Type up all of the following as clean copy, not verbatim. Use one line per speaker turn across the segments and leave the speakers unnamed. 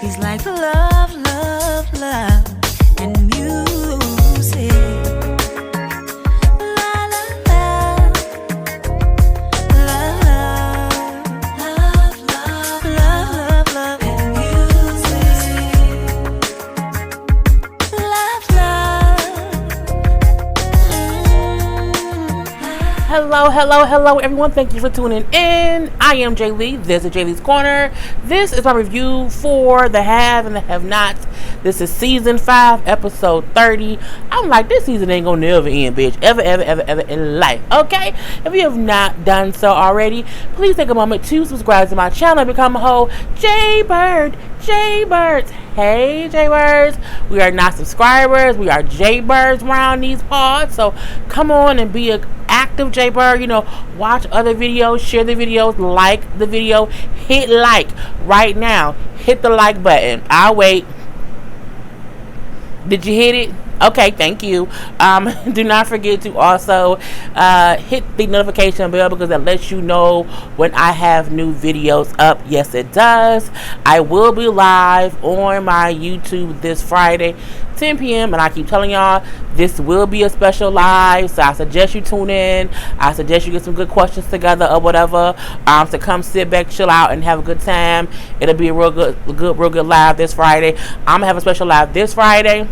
He's like love, love, love, and music. La la la, love, love, love, love, love, and music. Love, love.
Hello, everyone. Thank you for tuning in. I am Jay Lee. This is Jay Lee's Corner. This is my review for The Have and the Have-Nots. This is Season 5, Episode 30. I'm like, this season ain't gonna never end, bitch. Ever in life. Okay? If you have not done so already, please take a moment to subscribe to my channel and become a whole Jaybird. Hey, Jaybirds. We are not subscribers. We are Jaybirds around these parts. So come on and be an active Jaybird. You know, watch other videos, share the videos, like the video, hit like right now. Hit the like button. I'll wait. Did you hit it? Okay, thank you. Do not forget to also hit the notification bell because that lets you know when I have new videos up. Yes, it does. I will be live on my YouTube this Friday, 10 p.m. And I keep telling y'all, this will be a special live. So I suggest you tune in. I suggest you get some good questions together or whatever. So come sit back, chill out, and have a good time. It'll be a real good live this Friday. I'm gonna have a special live this Friday.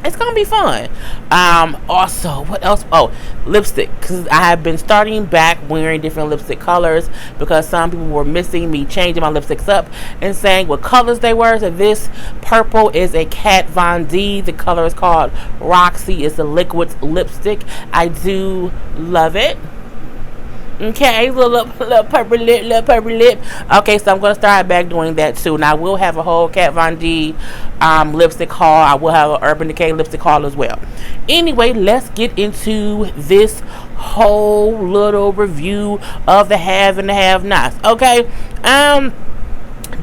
It's gonna be fun. Also, what else? Oh, lipstick, because I have been starting back wearing different lipstick colors because some people were missing me changing my lipsticks up and saying what colors they were. So this purple is a Kat Von D. The color is called Roxy. It's a liquid lipstick. I do love it. Okay, little purple lip. Okay, so I'm going to start back doing that too. Now, I will have a whole Kat Von D lipstick haul. I will have an Urban Decay lipstick haul as well. Anyway, let's get into this whole little review of The Have and the Have-Nots. Okay,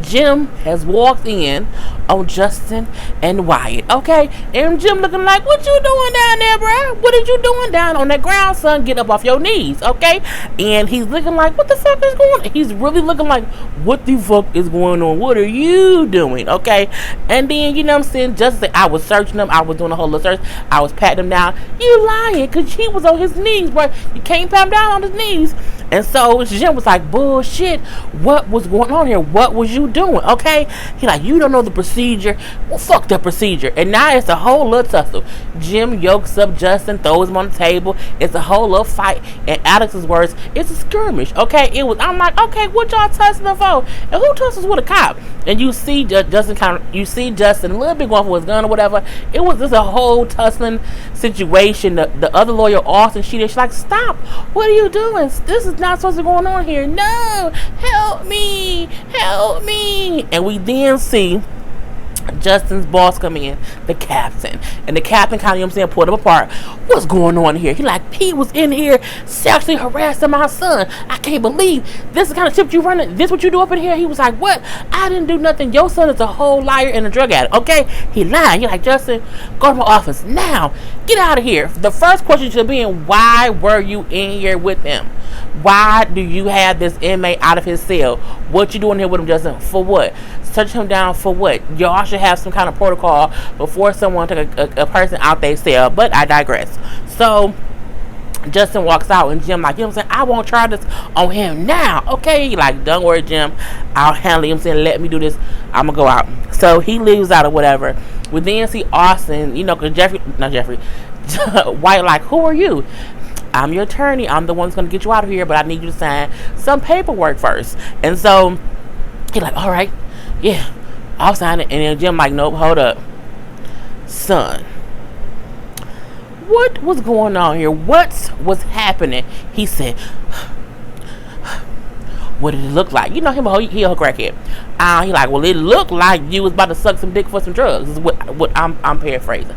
Jim has walked in on Justin and Wyatt. Okay, and Jim looking like, what you doing down there, bro? What are you doing down on that ground, son? Get up off your knees. Okay, and he's looking like, what the fuck is going on? He's really looking like, what the fuck is going on? What are you doing? Okay, and then, you know what I'm saying, Justin, I was searching him. I was doing a whole little search. I was patting him down. You lying, because he was on his knees, bro. You can't pat him down on his knees. And so Jim was like, bullshit, what was going on here? What was you doing? Okay, he like, you don't know the procedure. Well, fuck the procedure. And now it's a whole little tussle. Jim yokes up Justin, throws him on the table. It's a whole little fight. In Alex's words, it's a skirmish. Okay, I'm like, okay, what y'all tussling for? And who tussles with a cop? And you see Justin a little bit going for his gun or whatever. It was just a whole tussling situation. The other lawyer, Austin, she's like, stop. What are you doing? This is not supposed to be going on here. No, help me. And we then see Justin's boss come in, the captain. And the captain kind of, you know what I'm saying, pulled him apart. What's going on here? He was in here sexually harassing my son. I can't believe this is the kind of shit you running. This what you do up in here? He was like, what? I didn't do nothing. Your son is a whole liar and a drug addict. Okay? He lying. You're like, Justin, go to my office now. Get out of here. The first question should be, why were you in here with him? Why do you have this inmate out of his cell? What you doing here with him, Justin? For what? Search him down for what? Y'all should have some kind of protocol before someone take a person out their cell. But I digress. So Justin walks out and Jim like, you know what I'm saying, I won't try this on him now. Okay, like, don't worry, Jim, I'll handle him. Saying, let me do this. I'm gonna go out. So he leaves out or whatever. We then see Austin, you know, because Wyatt like, who are you? I'm your attorney. I'm the one that's going to get you out of here, but I need you to sign some paperwork first. And so he's like, all right, yeah, I'll sign it. And then Jim like, nope, hold up. Son, what was going on here? What was happening? He said, what did it look like? You know him, he a crackhead. He like, well, it looked like you was about to suck some dick for some drugs. This is what I'm paraphrasing.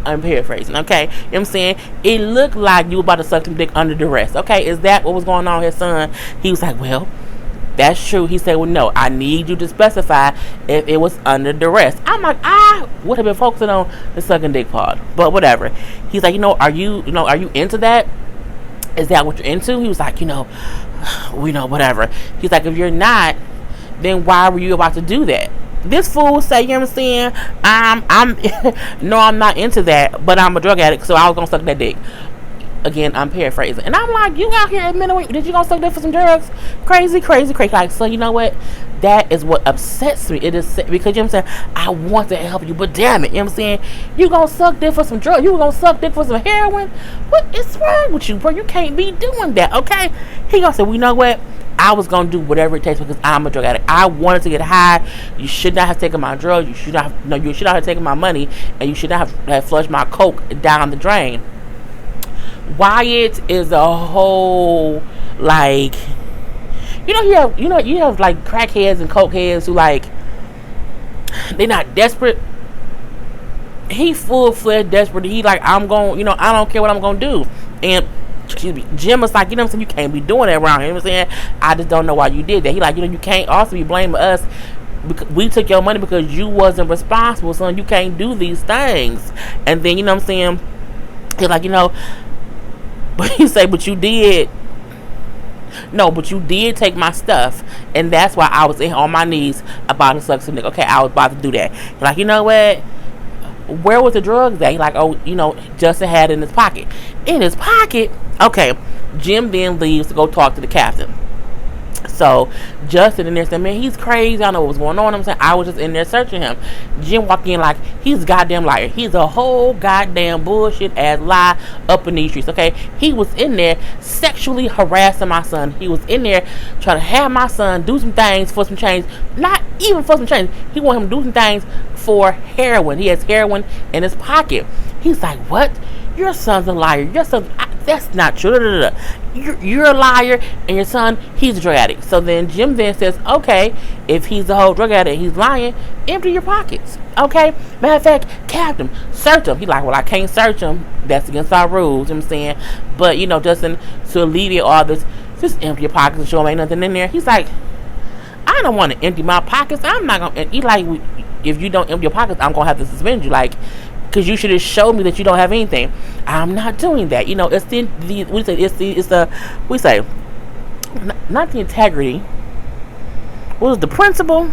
Okay? You know what I'm saying? It looked like you were about to suck some dick under duress. Okay? Is that what was going on with his son? He was like, well, that's true. He said, well, no, I need you to specify if it was under duress. I'm like, I would have been focusing on the sucking dick part. But whatever. He's like, are you into that? Is that what you're into? He was like, whatever. He's like, if you're not, then why were you about to do that? This fool say, you know what I'm saying, I'm no, I'm not into that, but I'm a drug addict, so I was gonna suck that dick. Again, I'm paraphrasing, and I'm like, you out here admitting that you gonna suck dick for some drugs? Crazy, crazy, crazy. Like, so you know what? That is what upsets me. It is because, you know what I'm saying, I want to help you, but damn it, you know what I'm saying, you gonna suck dick for some drugs? You gonna suck dick for some heroin? What is wrong with you, bro? You can't be doing that, okay? He gonna say, well, you know what? I was gonna do whatever it takes because I'm a drug addict. I wanted to get high. You should not have taken my drugs. You should not have, no. You should not have taken my money, and you should not have flushed my coke down the drain. Wyatt is a whole, like, you have like crackheads and cokeheads who, like, they're not desperate. He full-fledged desperate. He like, I'm going, I don't care what I'm gonna do. And excuse me, Jim was like, you know what I'm saying, you can't be doing that around here. You know what I'm saying? I just don't know why you did that. He like, you can't also be blaming us because we took your money because you wasn't responsible, son. You can't do these things. And then, you know what I'm saying, he's like, but he say, but you did. No, but you did take my stuff, and that's why I was on my knees about to suck some nigga. Okay, I was about to do that. He's like, you know what? Where was the drugs at? He like, oh, Justin had it in his pocket. In his pocket? Okay. Jim then leaves to go talk to the captain. So Justin in there said, man, he's crazy. I don't know what was going on. I'm saying, I was just in there searching him. Jim walked in like, he's a goddamn liar. He's a whole goddamn bullshit ass lie up in these streets. Okay, he was in there sexually harassing my son. He was in there trying to have my son do some things for some change. Not even for some change. He wanted him to do some things for heroin. He has heroin in his pocket. He's like, what? Your son's a liar. Your son, that's not true. You're a liar, and your son, he's a drug addict. So then Jim then says, okay, if he's a whole drug addict, he's lying, empty your pockets. Okay? Matter of fact, Captain, search him. He's like, well, I can't search him. That's against our rules, you know what I'm saying? But, Justin, to alleviate all this, just empty your pockets and show him ain't nothing in there. He's like, I don't want to empty my pockets. I'm not going to. He like, if you don't empty your pockets, I'm going to have to suspend you. Like, because you should have showed me that you don't have anything. I'm not doing that. Not the integrity. What was the principle?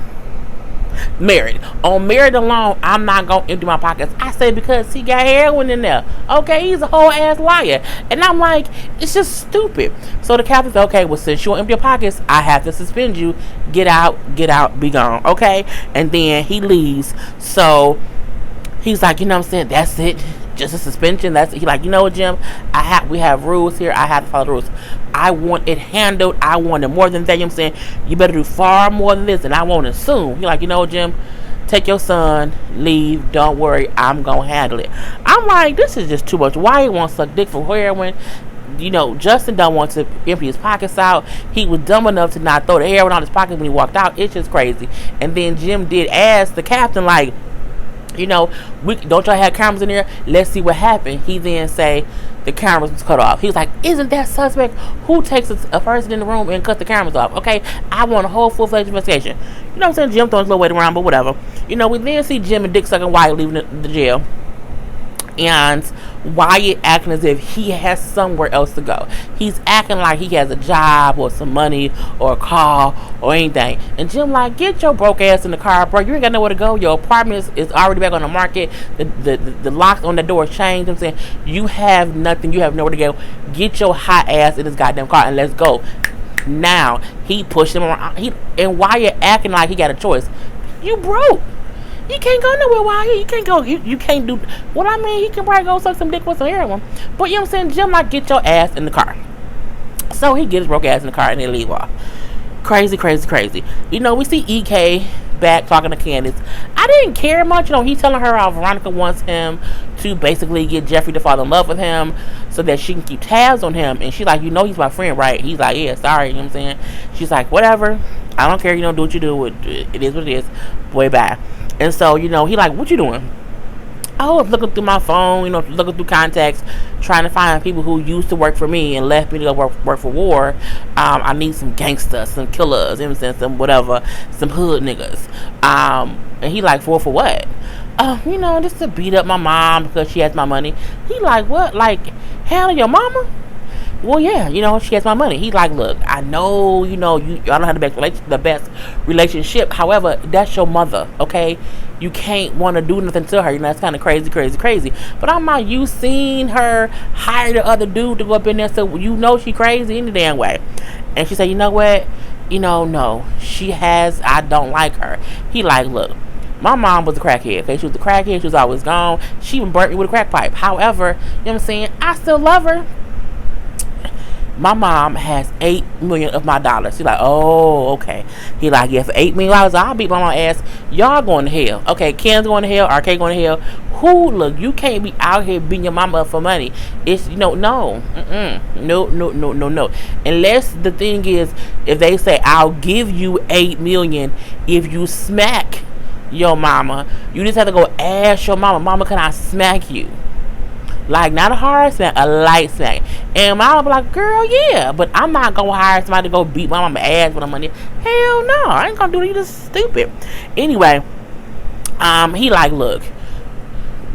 Merit. On merit alone, I'm not going to empty my pockets. I say because he got heroin in there. Okay, he's a whole ass liar. And I'm like, it's just stupid. So the captain said, okay, well, since you won't empty your pockets, I have to suspend you. Get out, be gone. Okay? And then he leaves. So he's like, you know what I'm saying? That's it. Just a suspension. That's it. He like, you know what, Jim? We have rules here. I have to follow the rules. I want it handled. I want it more than that. You know what I'm saying? You better do far more than this, and I won't assume. He like, you know what, Jim? Take your son. Leave. Don't worry. I'm gonna handle it. I'm like, this is just too much. Why he wants to suck dick for heroin? Justin don't want to empty his pockets out. He was dumb enough to not throw the heroin out his pocket when he walked out. It's just crazy. And then Jim did ask the captain, like, don't y'all have cameras in there? Let's see what happened. He then say the cameras was cut off. He's like, isn't that suspect? Who takes a person in the room and cut the cameras off? Okay, I want a whole full-fledged investigation. You know what I'm saying? Jim throwing his little weight around, but whatever. We then see Jim and Dick sucking Wyatt leaving the jail. And Wyatt acting as if he has somewhere else to go. He's acting like he has a job or some money or a car or anything. And Jim like, get your broke ass in the car, bro. You ain't got nowhere to go. Your apartment is already back on the market. The locks on the door changed. I'm saying, you have nothing. You have nowhere to go. Get your hot ass in this goddamn car and let's go. Now he pushed him around. And Wyatt acting like he got a choice. You broke. You can't go nowhere, Wyatt. You can't go. You can't do. What I mean, he can probably go suck some dick with some heroin. But you know what I'm saying? Jim like, get your ass in the car. So he gets his broke ass in the car and they leave off. Crazy, crazy, crazy. We see EK back talking to Candace. I didn't care much. He's telling her how Veronica wants him to basically get Jeffrey to fall in love with him so that she can keep tabs on him. And she's like, he's my friend, right? He's like, yeah, sorry. You know what I'm saying? She's like, whatever. I don't care. Do what you do. It is what it is. Boy, bye. And so, he like, what you doing? I was looking through my phone, looking through contacts, trying to find people who used to work for me and left me to go work for war. I need some gangsters, some killers, some whatever, some hood niggas. And he like, for what? Just to beat up my mom because she has my money. He like, what? Like, handle your mama? Well, yeah, she has my money. He's like, look, I know, y'all don't have the best relationship. However, that's your mother, okay? You can't want to do nothing to her. That's kind of crazy, crazy, crazy. But I'm like, you seen her hire the other dude to go up in there, so she crazy any damn way. And she said, you know what? No, I don't like her. He like, look, my mom was a crackhead, okay? She was a crackhead. She was always gone. She even burnt me with a crack pipe. However, you know what I'm saying? I still love her. My mom has $8 million of my dollars. She's like, oh, okay. He like, yeah, for $8 million, I'll beat my mama's ass. Y'all going to hell. Okay, Ken's going to hell, RK going to hell. Look, you can't be out here beating your mama up for money. It's, no. No. Unless the thing is, if they say, I'll give you $8 million if you smack your mama, you just have to go ask your mama, can I smack you? Like, not a hard smack, a light smack. And my mama be like, girl, yeah, but I'm not gonna hire somebody to go beat my mama ass with the money. Hell no, I ain't gonna do that. You just stupid. Anyway, he like, look,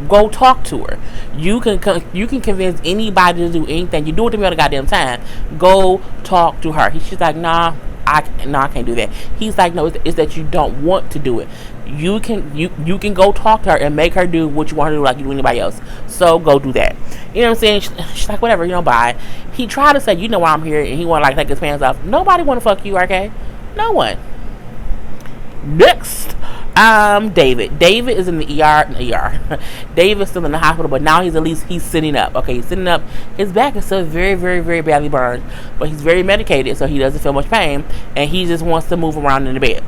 go talk to her. You can convince anybody to do anything. You do it to me all the goddamn time. Go talk to her. She's like, nah, I can't do that. He's like, no, it's that you don't want to do it. You can go talk to her and make her do what you want her to do, like you do anybody else. So go do that. You know what I'm saying? She's like, whatever, bye. He tried to say, why I'm here, and he want to take his pants off. Nobody want to fuck you, okay? No one. Next, David is in the ER. David's still in the hospital, but now he's sitting up. Okay, he's sitting up. His back is still very, very, very badly burned, but he's very medicated, so he doesn't feel much pain, and he just wants to move around in the bed.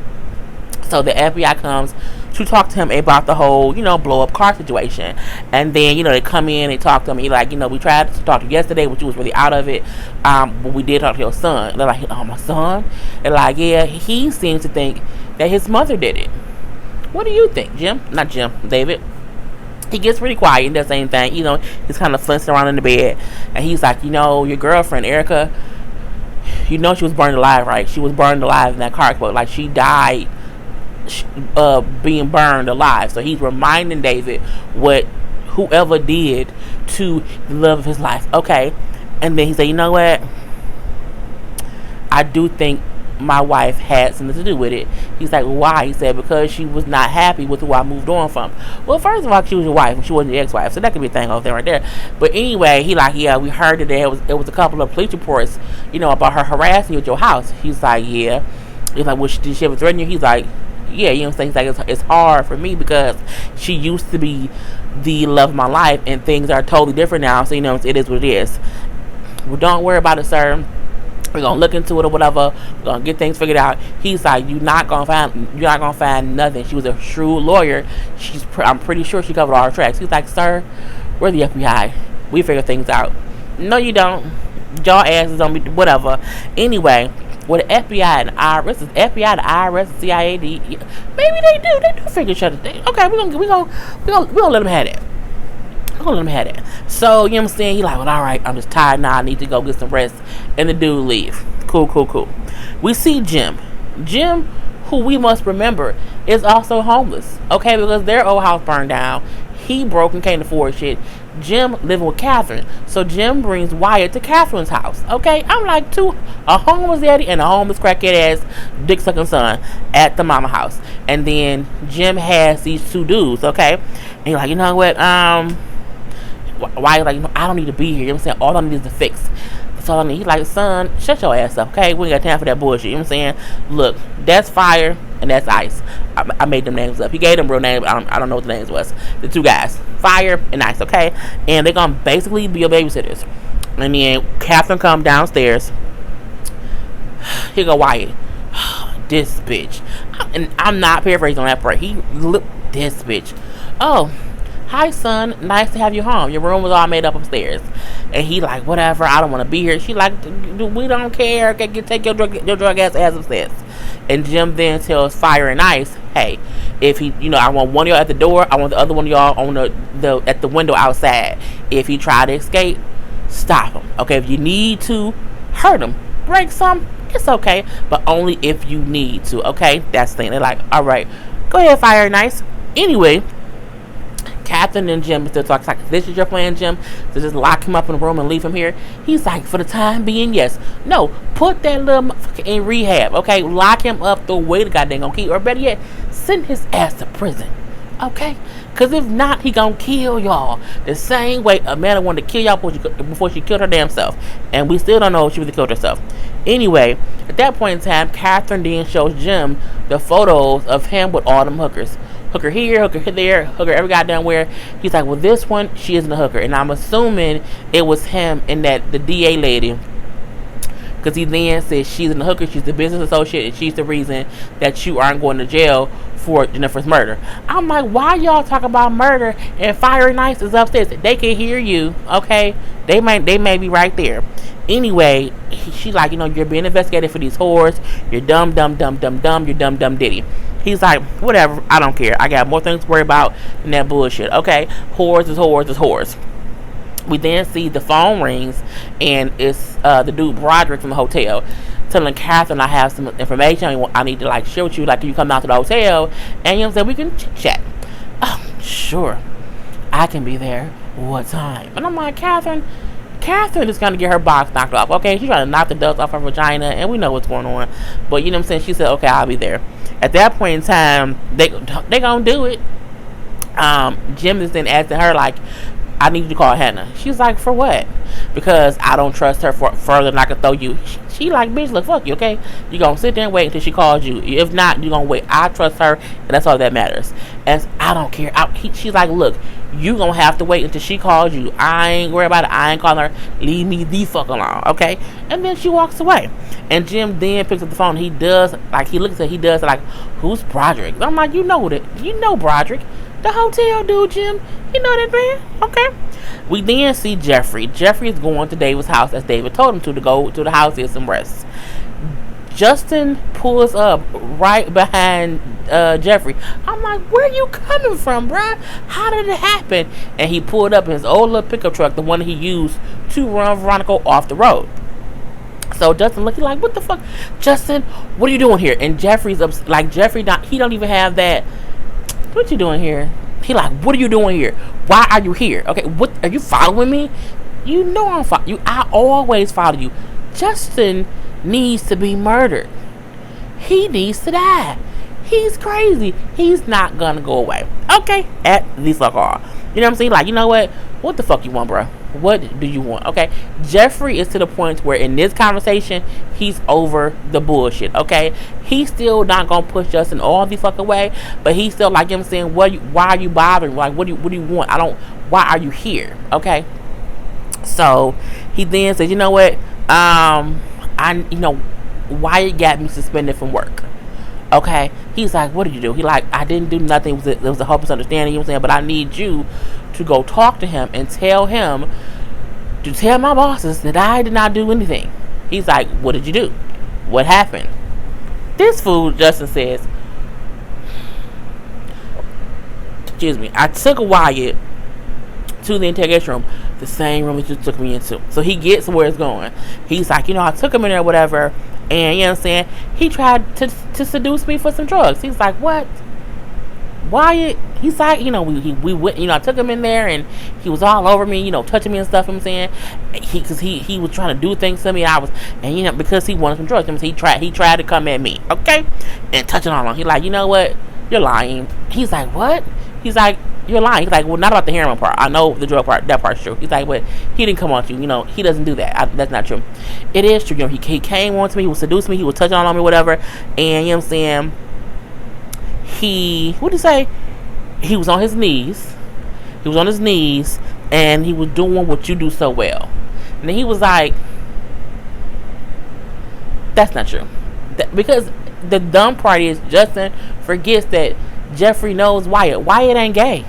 So the FBI comes to talk to him about the whole, blow up car situation. And then, they come in and talk to him. He like, we tried to talk to you yesterday, but you was really out of it. But we did talk to your son. They're like, oh, my son? They're like, yeah, he seems to think that his mother did it. What do you think, Jim? Not Jim, David. He gets pretty quiet and does the same thing. He's kind of flincing around in the bed. And he's like, your girlfriend, Erica, she was burned alive, right? She was burned alive in that car accident. Like, she died being burned alive. So he's reminding David what whoever did to the love of his life. Okay. And then he said, you know what? I do think my wife had something to do with it. He's like, why? He said, because she was not happy with who I moved on from. Well, first of all, she was your wife and she wasn't your ex-wife, so that could be a thing over there right there. But anyway, he like, yeah, we heard that it was a couple of police reports, about her harassing you at your house. He's like, yeah. He's like, well, did she ever threaten you? He's like, yeah, He's like, it's hard for me because she used to be the love of my life and things are totally different now. So, it is what it is. Well, don't worry about it, sir. We're gonna look into it or whatever. We're gonna get things figured out. He's like, you're not gonna find nothing. She was a shrewd lawyer. I'm pretty sure she covered all her tracks. He's like, sir, we're the FBI. We figure things out. No, you don't. Y'all asses on me, whatever. Anyway, with the FBI and IRS, the CIA, maybe they do figure each other. Okay, we're gonna let them have that. We're gonna let him have that. So, what I'm saying? He like, well, all right, I'm just tired now. I need to go get some rest. And the dude leave. Cool. We see Jim, who we must remember is also homeless. Okay, because their old house burned down. He broke and can't afford shit. Jim living with Catherine. So Jim brings Wyatt to Catherine's house. Okay, I'm like a homeless daddy and a homeless crackhead ass dick sucking son at the mama house. And then Jim has these two dudes. Okay, and he's like, you know what? Wyatt like, I don't need to be here. I'm saying? All I need is to fix. That's all I need. He's like, son, shut your ass up. Okay, we ain't got time for that bullshit. You know what I'm saying? Look, that's fire and that's ice. I made them names up. He gave them real names. I don't know what the names was. The two guys, fire and ice. Okay, and they're gonna basically be your babysitters. And then Catherine come downstairs. Here go Wyatt. This bitch. And I'm not paraphrasing on that part. This bitch. Oh, hi son, nice to have you home. Your room was all made up upstairs. And he like, whatever, I don't want to be here. She like, we don't care. Okay, take your drug ass upstairs. And Jim then tells Fire and Ice, hey, if he, I want one of y'all at the door, I want the other one of y'all on the at the window outside. If he try to escape, stop him. Okay, if you need to hurt him, break some, it's okay, but only if you need to. Okay, that's the thing. They're like, all right, go ahead, Fire and Ice. Anyway, Catherine and Jim still talk. It's like, this is your plan, Jim, to just lock him up in the room and leave him here? He's like, for the time being, yes. No, put that little motherfucker in rehab, okay? Lock him up the way the goddamn gonna keep, or better yet, send his ass to prison, okay? Because if not, he gonna kill y'all the same way Amanda wanted to kill y'all before she killed her damn self. And we still don't know if she really killed herself. Anyway, at that point in time, Catherine then shows Jim the photos of him with all them hookers. Hooker here, hooker there, hooker every goddamn where. He's like, well, this one, she isn't a hooker. And I'm assuming it was him and the DA lady. Because he then says she's in the hooker, she's the business associate, and she's the reason that you aren't going to jail for Jennifer's murder. I'm like, why y'all talk about murder and Fire Nice is upstairs? They can hear you, okay? They may be right there. Anyway, she's like, you're being investigated for these whores. You're dumb, you're dumb diddy. He's like, whatever, I don't care. I got more things to worry about than that bullshit, okay? Whores is whores. We then see the phone rings, and it's the dude Broderick from the hotel telling Catherine, I have some information I need to share with you. Can you come down to the hotel? And we can chit chat. Oh, sure, I can be there. What time? And I'm like, Catherine is gonna get her box knocked off. Okay, she's trying to knock the dust off her vagina, and we know what's going on. But you know what I'm saying? She said, okay, I'll be there. At that point in time, they gonna do it. Jim is then asking her I need you to call Hannah. She's like, for what? Because I don't trust her further than I can throw you. She like, bitch, look, fuck you, okay? You gonna sit there and wait until she calls you. If not, you gonna wait. I trust her, and that's all that matters. And I don't care. She's like, look, you gonna have to wait until she calls you. I ain't worried about it. I ain't calling her. Leave me the fuck alone, okay? And then she walks away. And Jim then picks up the phone. He looks at it. He does who's Broderick? I'm like, you know Broderick. The hotel dude, Jim. You know that man? Okay. We then see Jeffrey. Jeffrey is going to David's house as David told him to go to the house, get some rest. Justin pulls up right behind Jeffrey. I'm like, where you coming from, bruh? How did it happen? And he pulled up in his old little pickup truck, the one he used to run Veronica off the road. So Justin looking like, what the fuck? Justin, what are you doing here? And Jeffrey's Jeffrey, he don't even have that. What you doing here? He like, what are you doing here? Why are you here? Okay, what are you following me? You know I'm following you. I always follow you. Justin needs to be murdered. He needs to die. He's crazy. He's not gonna go away. Okay, at least You know what I'm saying? You know what? What the fuck you want, bro? What do you want? Okay, Jeffrey is to the point where in this conversation he's over the bullshit. Okay, he's still not gonna push Justin all the fucking way, but he's still like him saying, why are you bothering? What do you want? Why are you here? Okay, so he then says, you know what? Wyatt got me suspended from work. Okay, he's like, what did you do? He like, I didn't do nothing. It was a hopeless understanding. You know what I'm saying? But I need you to go talk to him and tell him to tell my bosses that I did not do anything. He's like, what did you do? What happened? This fool, Justin says, excuse me, I took Wyatt to the interrogation room, the same room that you took me into. So he gets where it's going. He's like, I took him in there, whatever. And you know what I'm saying? He tried to seduce me for some drugs. He's like, what? Wyatt? He's like, we went, I took him in there and he was all over me, touching me and stuff. You know what I'm saying? Because he was trying to do things to me. Because he wanted some drugs. You know, he tried to come at me, okay, and touching on him. He's like, you know what? You're lying. He's like, what? He's like, you're lying. He's like, well, not about the heroin part. I know the drug part. That part's true. He's like, but he didn't come on to you. He doesn't do that. That's not true. It is true. He came on to me. He was seducing me. He was touching on me, whatever. And you know what I'm saying? What did he say? He was on his knees. And he was doing what you do so well. And then he was like, that's not true. Because the dumb part is Justin forgets that Jeffrey knows Wyatt. Wyatt ain't gay.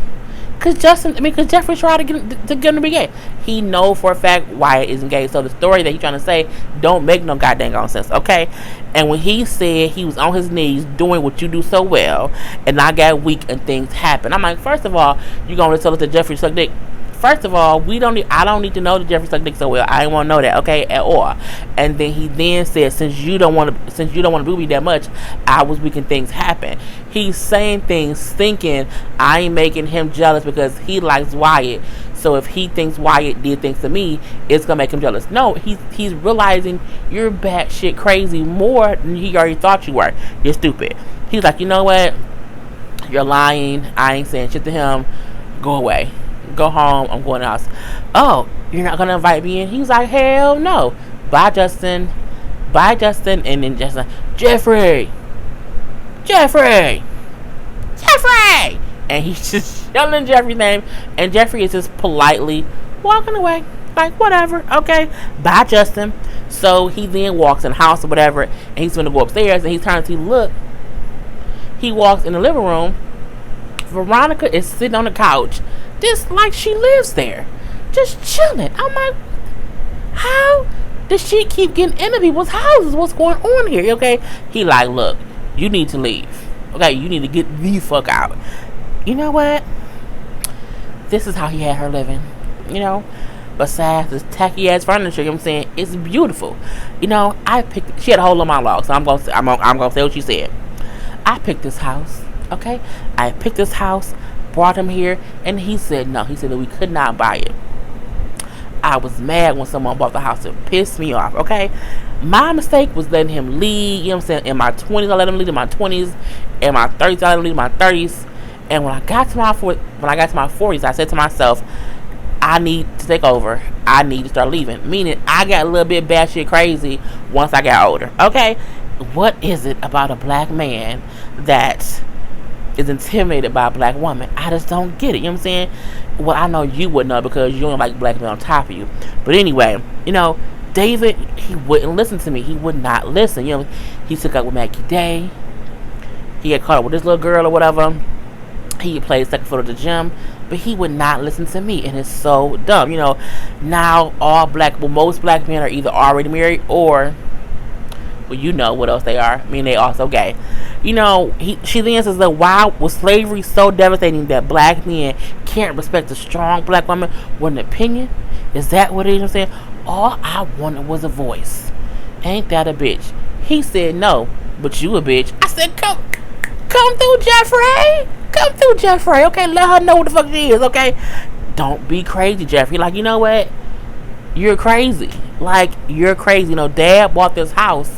Because Jeffrey tried to get him to be gay. He know for a fact Wyatt isn't gay. So the story that he's trying to say don't make no goddamn sense, okay? And when he said he was on his knees doing what you do so well, and I got weak and things happen, I'm like, first of all, you gonna tell us that Jeffrey sucked dick? first of all, I don't need to know that Jeffrey sucked dick so well. I didn't want to know that, okay, at all. And then he then said, since you don't want to be with me that much, I was making things happen. He's saying things thinking I ain't making him jealous because he likes Wyatt. So if he thinks Wyatt did things to me, it's gonna make him jealous. No, he's realizing you're batshit crazy more than he already thought you were. You're stupid. He's like, you know what? You're lying. I ain't saying shit to him. Go away. Go home. I'm going to the house. Oh, you're not gonna invite me in? He's like, hell no. Bye, Justin. Bye, Justin. And then Justin, Jeffrey. And he's just yelling Jeffrey's name. And Jeffrey is just politely walking away. Like, whatever. Okay. Bye, Justin. So he then walks in the house or whatever. And he's going to go upstairs. And he turns to look. He walks in the living room. Veronica is sitting on the couch. Just like she lives there. Just chilling. I'm like, how does she keep getting into people's houses? What's going on here? Okay. He like, look, you need to leave. Okay. You need to get the fuck out. You know what? This is how he had her living. You know? Besides this tacky ass furniture, you know what I'm saying? It's beautiful. You know, she had a whole little monologue, so I'm gonna say what she said. I picked this house, okay? I picked this house, brought him here, and he said no. He said that we could not buy it. I was mad when someone bought the house. It pissed me off, okay? My mistake was letting him lead, you know what I'm saying? In my 20s, I let him lead. In my 20s. In my 30s, I let him lead. In my 30s. And when I got to my 40s, I said to myself, I need to take over. I need to start leaving. Meaning, I got a little bit batshit crazy once I got older. Okay? What is it about a black man that is intimidated by a black woman? I just don't get it. You know what I'm saying? Well, I know you would know because you don't like black men on top of you. But anyway, you know, David, he wouldn't listen to me. He would not listen. You know, he took up with Mackie Day. He had caught up with this little girl or whatever. He played second fiddle at the gym, but he would not listen to me, and it's so dumb. You know, now most black men are either already married or, well, you know what else they are. I mean, they also gay. You know, she then says that why was slavery so devastating that black men can't respect a strong black woman with an opinion? Is that what it is? I'm saying all I wanted was a voice. Ain't that a bitch? He said no, but you a bitch. I said come through, Jeffrey. Come through, Jeffrey. Okay, let her know what the fuck she is. Okay, don't be crazy, Jeffrey. Like, you know what? You're crazy. Like, you're crazy. You know, Dad bought this house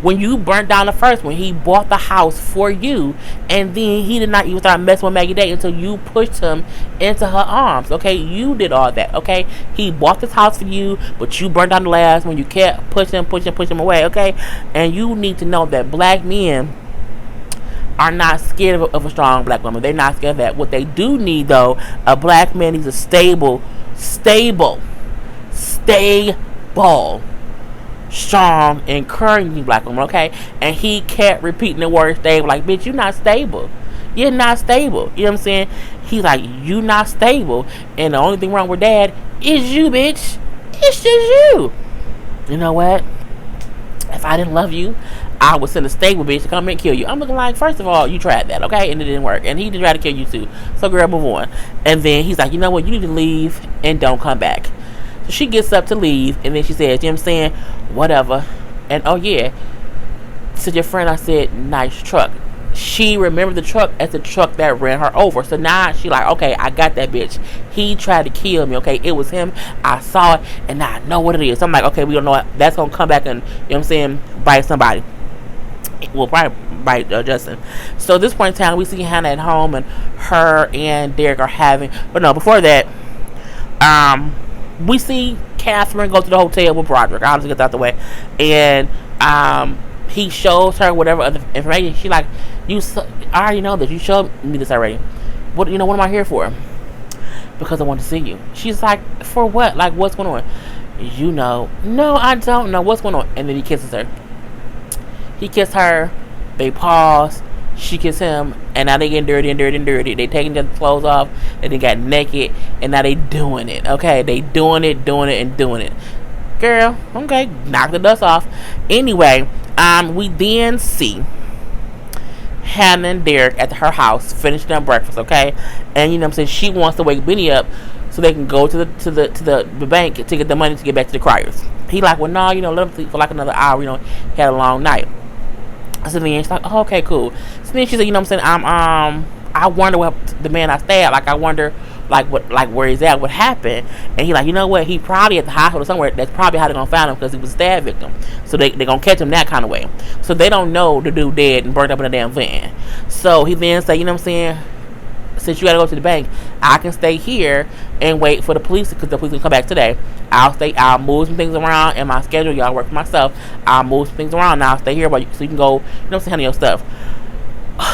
when you burnt down the first one. He bought the house for you, and then he did not even start messing with Maggie Day until you pushed him into her arms. Okay, you did all that. Okay, he bought this house for you, but you burnt down the last one. You kept pushing him away. Okay, and you need to know that black men are not scared of a strong black woman. They're not scared of that. What they do need, though, a black man needs a stable, strong, encouraging black woman, okay? And he kept repeating the word stable. Like, bitch, you're not stable. You're not stable. You know what I'm saying? He's like, you not stable. And the only thing wrong with Dad is you, bitch. It's just you. You know what? If I didn't love you, I would send a stable bitch to come and kill you. I'm looking like, first of all, you tried that, okay? And it didn't work. And he did try to kill you too. So, girl, move on. And then he's like, you know what? You need to leave and don't come back. So she gets up to leave. And then she says, you know what I'm saying? Whatever. And, oh, yeah. To your friend, I said, nice truck. She remembered the truck as the truck that ran her over. So now she like, okay, I got that bitch. He tried to kill me, okay? It was him. I saw it, and now I know what it is. So I'm like, okay, we don't know what. That's going to come back and, you know what I'm saying, bite somebody. Well, probably bite Justin. So at this point in time, we see Hannah at home, and her and Derek are having, but no, before that, we see Catherine go to the hotel with Broderick. I'll just get that out the way. And, he shows her whatever other information. She like, I already know that you showed me this already. What am I here for? Because I want to see you. She's like, for what? Like, what's going on? You know. No, I don't know what's going on. And then he kisses her. He kissed her. They pause. She kissed him. And now they getting dirty. They taking their clothes off. And they got naked. And now they doing it. Okay, they doing it. Girl, okay, knock the dust off. Anyway, we then see Hannah and Derek at her house finishing up breakfast, okay? And you know what I'm saying, she wants to wake Benny up so they can go to the bank to get the money to get back to the criers. He like, well, no, let him sleep for like another hour. He had a long night. So then she's like, oh, okay, cool. So then she said, what I'm saying, I wonder what the man I stabbed. Like, I wonder, where he's at, what happened. And he like, you know what? He probably at the hospital somewhere. That's probably how they're gonna find him, because he was a stab victim. So they gonna catch him that kind of way. So they don't know the dude dead and burned up in a damn van. So he then say, what I'm saying, since you gotta go to the bank, I can stay here and wait for the police, because the police can come back today. I'll move some things around in my schedule. Y'all work for myself. I'll move some things around, and I'll stay here so you can go, handle your stuff.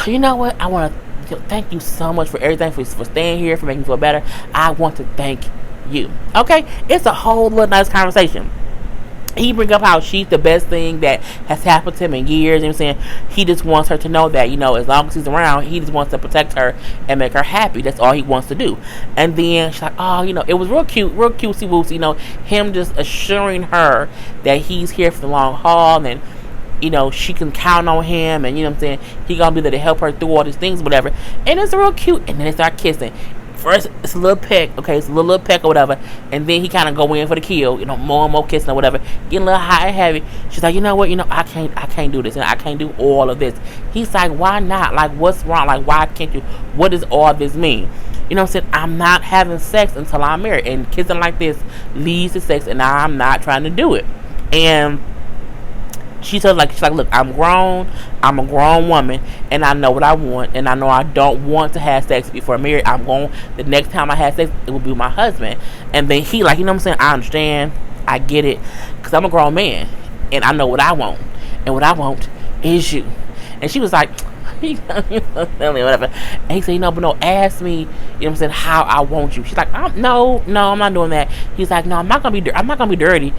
You know what? I want to thank you so much for everything, for staying here, for making me feel better. I want to thank you. Okay? It's a whole little nice conversation. He bring up how she's the best thing that has happened to him in years. I'm saying, he just wants her to know that, as long as he's around, he just wants to protect her and make her happy. That's all he wants to do. And then she's like, oh, it was real cutesy woosy, him just assuring her that he's here for the long haul, and she can count on him, and I'm saying, he gonna be there to help her through all these things, whatever. And it's real cute. And then they start kissing. First, it's a little peck, okay? It's a little peck or whatever. And then he kind of go in for the kill, more and more kissing or whatever. Getting a little hot and heavy. She's like, you know what? I can't do this. And I can't do all of this. He's like, why not? Like, what's wrong? Like, why can't you? What does all this mean? I'm saying, I'm not having sex until I'm married. And kissing like this leads to sex, and I'm not trying to do it. And she's like, look, I'm grown. I'm a grown woman, and I know what I want, and I know I don't want to have sex before I'm married. The next time I have sex, it will be with my husband. And then he like, what I'm saying, I understand, I get it, because I'm a grown man, and I know what I want, and what I want is you. And she was like, whatever. And he said, but no, ask me, what I'm saying, how I want you. She's like, no, I'm not doing that. He's like, no, I'm not gonna be dirty.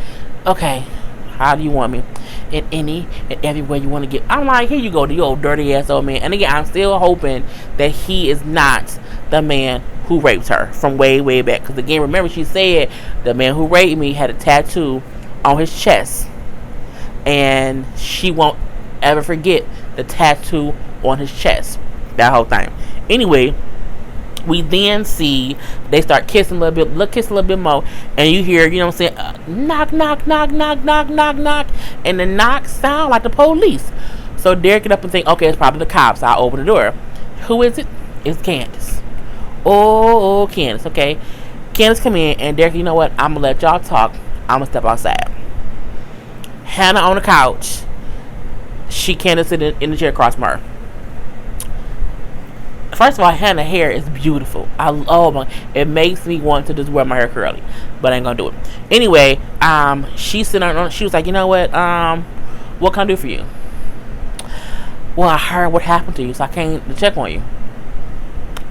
Okay, how do you want me? In any and every way you want to get. I'm like, here you go, the old dirty ass old man. And again, I'm still hoping that he is not the man who raped her from way, way back. Because again, remember, she said the man who raped me had a tattoo on his chest, and she won't ever forget the tattoo on his chest. That whole thing. Anyway, we then see they start kissing a little bit more, and you hear, what I'm saying, knock, knock, knock, knock, knock, knock, knock, and the knocks sound like the police. So Derek get up and think, okay, it's probably the cops. I'll open the door. Who is it? It's Candace. Oh, Candace. Okay, Candace come in, and Derek, you know what? I'm gonna let y'all talk. I'm gonna step outside. Hannah on the couch. Candace sitting in the chair across from her. First of all, Hannah's hair is beautiful. It makes me want to just wear my hair curly, but I ain't gonna do it. Anyway, she was like, you know what can I do for you? Well, I heard what happened to you, so I came to check on you.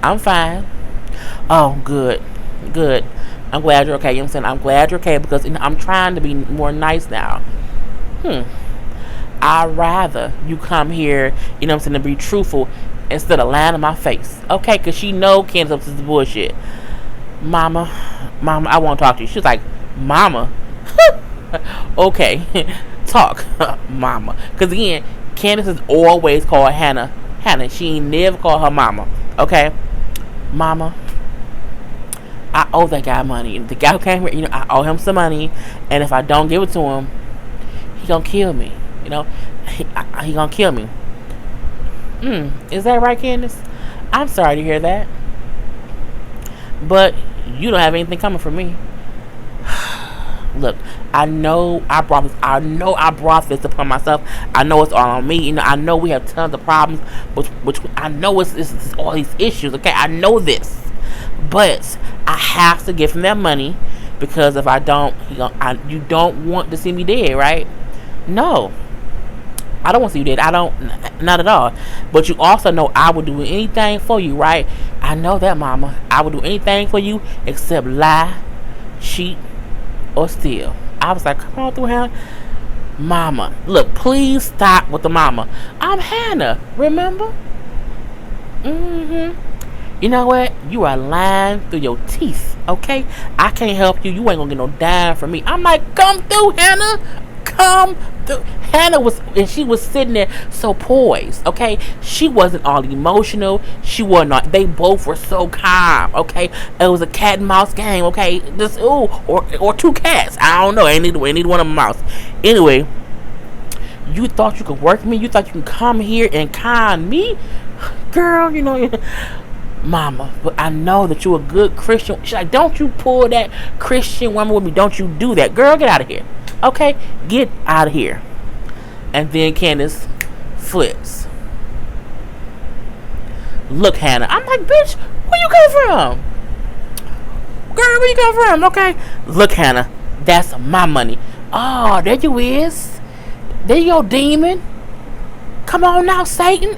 I'm fine. Oh, good. I'm glad you're okay. I'm saying, I'm glad you're okay, because I'm trying to be more nice now. I'd rather you come here, I'm saying, to be truthful, instead of lying in my face. Okay, because she know Candace is bullshit. Mama, I want to talk to you. She's like, Mama? Okay, talk, Mama. Because again, Candace has always called Hannah. She ain't never called her Mama. Okay? Mama, I owe that guy money. The guy who came here, I owe him some money. And if I don't give it to him, he gonna kill me. He gonna kill me. Is that right, Candace? I'm sorry to hear that, but you don't have anything coming from me. Look, I know I brought this upon myself. I know it's all on me. I know we have tons of problems, which I know it's all these issues. Okay, I know this, but I have to give him that money, because if I don't, you don't want to see me dead, right? No. I don't want to see you dead. Not at all. But you also know I would do anything for you, right? I know that, Mama. I would do anything for you except lie, cheat, or steal. I was like, come on through, Hannah. Mama, look, please stop with the mama. I'm Hannah, remember? You know what? You are lying through your teeth, okay? I can't help you. You ain't gonna get no dime from me. I'm like, come through, Hannah. Hannah was, and she was sitting there so poised, okay? She wasn't all emotional. She was not. They both were so calm, okay? It was a cat and mouse game, okay? Just, or two cats. I don't know. I need one of them mouse. Anyway, you thought you could work me? You thought you can come here and con me? Girl, Mama, but I know that you're a good Christian. She's like, don't you pull that Christian woman with me. Don't you do that. Girl, get out of here. Okay? Get out of here. And then Candace flips. Look, Hannah. I'm like, bitch, where you come from? Girl, where you come from? Okay? Look, Hannah. That's my money. Oh, there you is. There you go, demon. Come on now, Satan.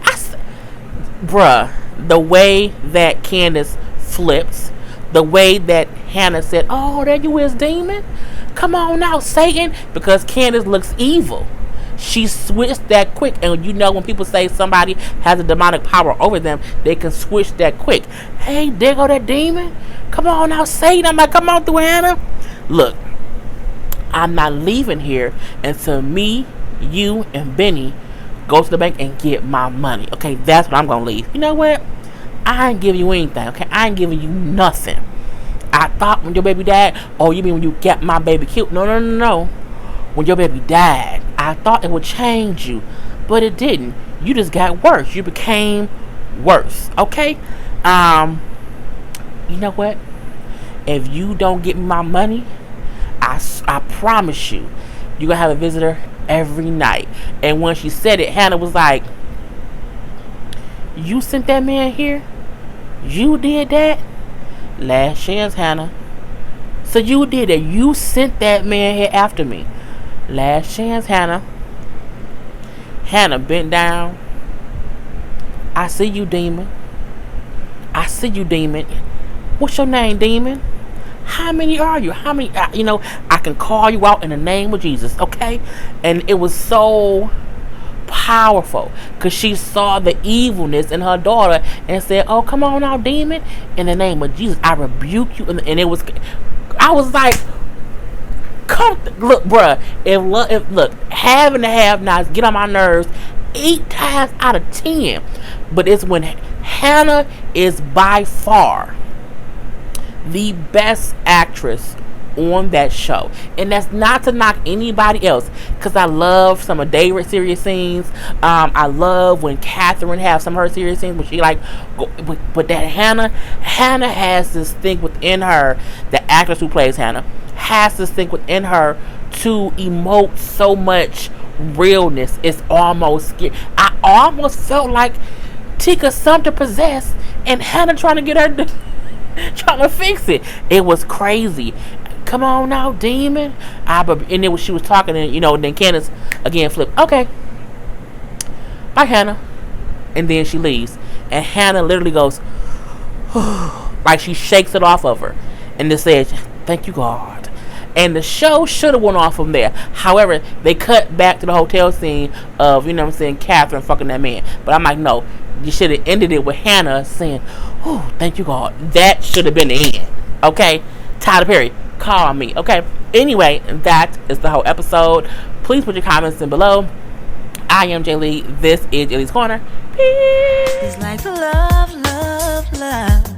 Bruh. The way that Candace flips, the way that Hannah said, oh, there you is, demon. Come on now, Satan. Because Candace looks evil. She switched that quick. And when people say somebody has a demonic power over them, they can switch that quick. Hey, there go that demon. Come on now, Satan. I'm like, come on through, Hannah. Look, I'm not leaving here until me, you, and Benny go to the bank and get my money. Okay, that's when I'm gonna leave. You know what? I ain't giving you anything. Okay, I ain't giving you nothing. I thought when your baby died, oh, you mean when you got my baby killed? No. When your baby died, I thought it would change you, but it didn't. You just got worse. You became worse. Okay. You know what? If you don't get me my money, I promise you, you're gonna have a visitor every night. And when she said it, Hannah was like, you sent that man here? You did that? Last chance, Hannah. So you did it. You sent that man here after me. Last chance, Hannah. Hannah bent down. I see you, demon. I see you, demon. What's your name, demon? How many are you? How many? I can call you out in the name of Jesus, okay? And it was so powerful because she saw the evilness in her daughter and said, oh, come on now, demon. In the name of Jesus, I rebuke you. And it was, I was like, look, bruh, if having the have-nots get on my nerves 8 times out of 10. But it's when Hannah is by far the best actress on that show. And that's not to knock anybody else, because I love some of David's serious scenes. I love when Catherine has some of her serious scenes when she but that Hannah has this thing within her. The actress who plays Hannah has this thing within her to emote so much realness. It's almost scary. I almost felt like Tika Sumter possessed and Hannah trying to get her trying to fix it. It was crazy. Come on now, demon. And then when she was talking, and then Candace again flipped. Okay, bye, Hannah. And then she leaves, and Hannah literally goes like she shakes it off of her, and just says, "Thank you, God." And the show should have went off from there. However, they cut back to the hotel scene of Catherine fucking that man. But I'm like, no, you should have ended it with Hannah saying, "Oh, thank you, God." That should have been the end. Okay, Tyler Perry, call me. Okay. Anyway, that is the whole episode. Please put your comments in below. I am Jay Lee. This is Jay Lee's Corner. Peace.
It's like love, love, love.